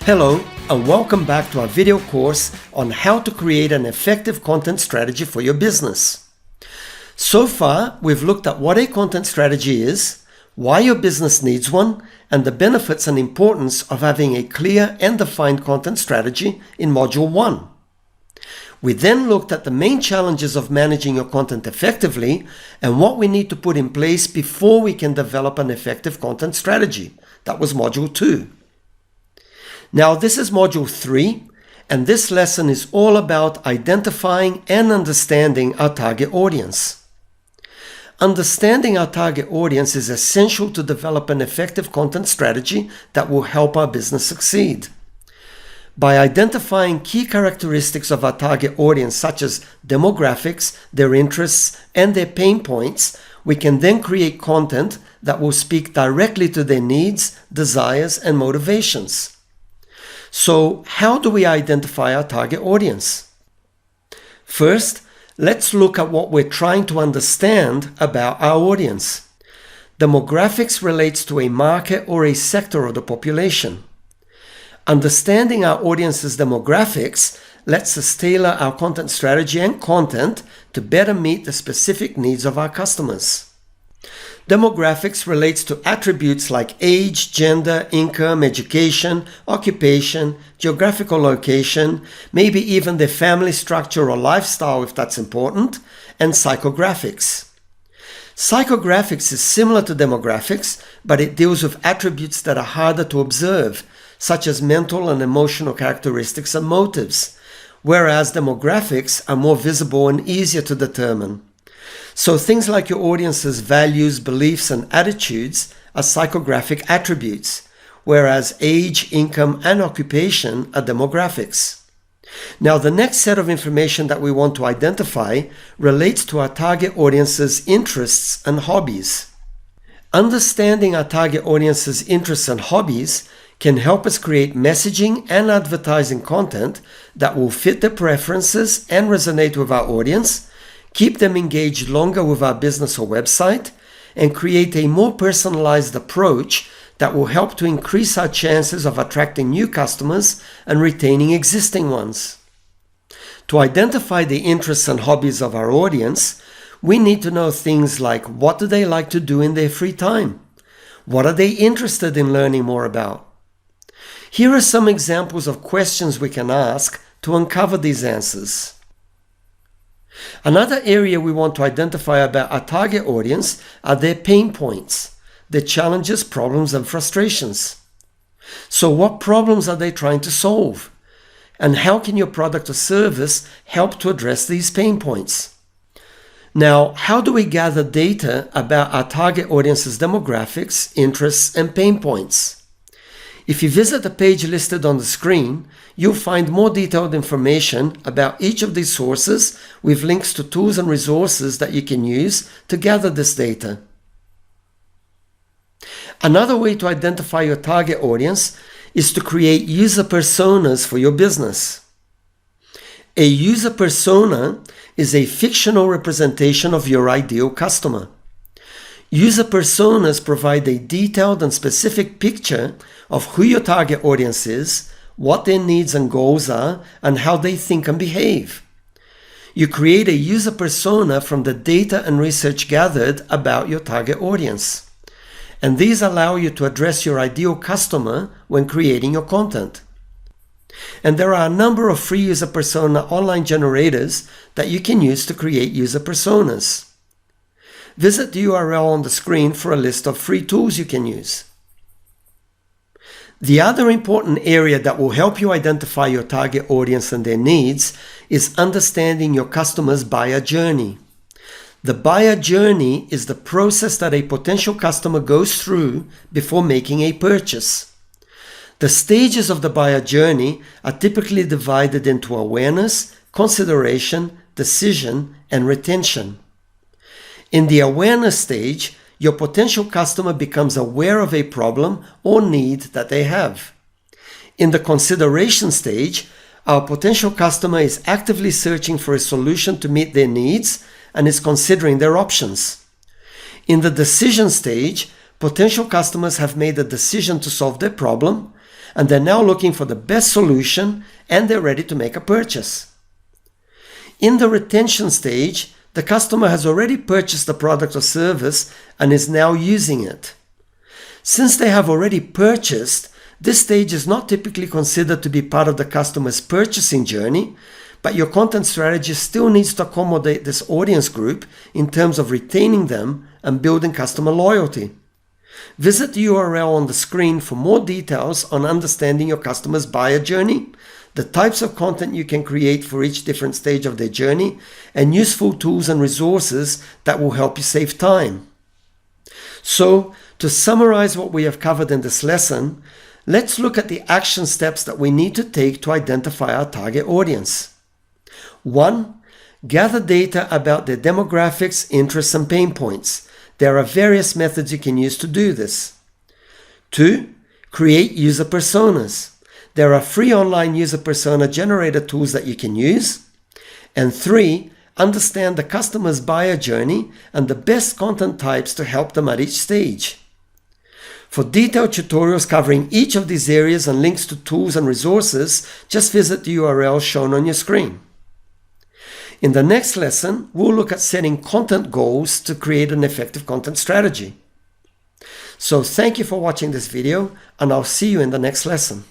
Hello and welcome back to our video course on how to create an effective content strategy for your business. So far, we've looked at what a content strategy is, why your business needs one, and the benefits and importance of having a clear and defined content strategy in Module 1. We then looked at the main challenges of managing your content effectively and what we need to put in place before we can develop an effective content strategy. That was Module 2. Now this is Module 3, and this lesson is all about identifying and understanding our target audience. Understanding our target audience is essential to develop an effective content strategy that will help our business succeed. By identifying key characteristics of our target audience, such as demographics, their interests, and their pain points, we can then create content that will speak directly to their needs, desires, and motivations. So, how do we identify our target audience? First, let's look at what we're trying to understand about our audience. Demographics relates to a market or a sector of the population. Understanding our audience's demographics lets us tailor our content strategy and content to better meet the specific needs of our customers. Demographics relates to attributes like age, gender, income, education, occupation, geographical location, maybe even their family structure or lifestyle if that's important, and psychographics. Psychographics is similar to demographics, but it deals with attributes that are harder to observe, such as mental and emotional characteristics and motives, whereas demographics are more visible and easier to determine. So things like your audience's values, beliefs, and attitudes are psychographic attributes, whereas age, income, and occupation are demographics. Now, the next set of information that we want to identify relates to our target audience's interests and hobbies. Understanding our target audience's interests and hobbies can help us create messaging and advertising content that will fit their preferences and resonate with our audience, keep them engaged longer with our business or website, and create a more personalized approach that will help to increase our chances of attracting new customers and retaining existing ones. To identify the interests and hobbies of our audience, we need to know things like what do they like to do in their free time? What are they interested in learning more about? Here are some examples of questions we can ask to uncover these answers. Another area we want to identify about our target audience are their pain points, their challenges, problems, and frustrations. So what problems are they trying to solve? And how can your product or service help to address these pain points? Now, how do we gather data about our target audience's demographics, interests, and pain points? If you visit the page listed on the screen, you'll find more detailed information about each of these sources with links to tools and resources that you can use to gather this data. Another way to identify your target audience is to create user personas for your business. A user persona is a fictional representation of your ideal customer. User personas provide a detailed and specific picture of who your target audience is, what their needs and goals are, and how they think and behave. You create a user persona from the data and research gathered about your target audience. And these allow you to address your ideal customer when creating your content. And there are a number of free user persona online generators that you can use to create user personas. Visit the URL on the screen for a list of free tools you can use. The other important area that will help you identify your target audience and their needs is understanding your customer's buyer journey. The buyer journey is the process that a potential customer goes through before making a purchase. The stages of the buyer journey are typically divided into awareness, consideration, decision, and retention. In the awareness stage, your potential customer becomes aware of a problem or need that they have. In the consideration stage, our potential customer is actively searching for a solution to meet their needs and is considering their options. In the decision stage, potential customers have made a decision to solve their problem and they're now looking for the best solution and they're ready to make a purchase. In the retention stage, the customer has already purchased the product or service and is now using it. Since they have already purchased, this stage is not typically considered to be part of the customer's purchasing journey, but your content strategy still needs to accommodate this audience group in terms of retaining them and building customer loyalty. Visit the URL on the screen for more details on understanding your customer's buyer journey, the types of content you can create for each different stage of their journey, and useful tools and resources that will help you save time. So, to summarize what we have covered in this lesson, let's look at the action steps that we need to take to identify our target audience. 1. Gather data about their demographics, interests, and pain points. There are various methods you can use to do this. 2. Create user personas. There are free online user persona generator tools that you can use. And 3. Understand the customer's buyer journey and the best content types to help them at each stage. For detailed tutorials covering each of these areas and links to tools and resources, just visit the URL shown on your screen. In the next lesson, we'll look at setting content goals to create an effective content strategy. So thank you for watching this video, and I'll see you in the next lesson.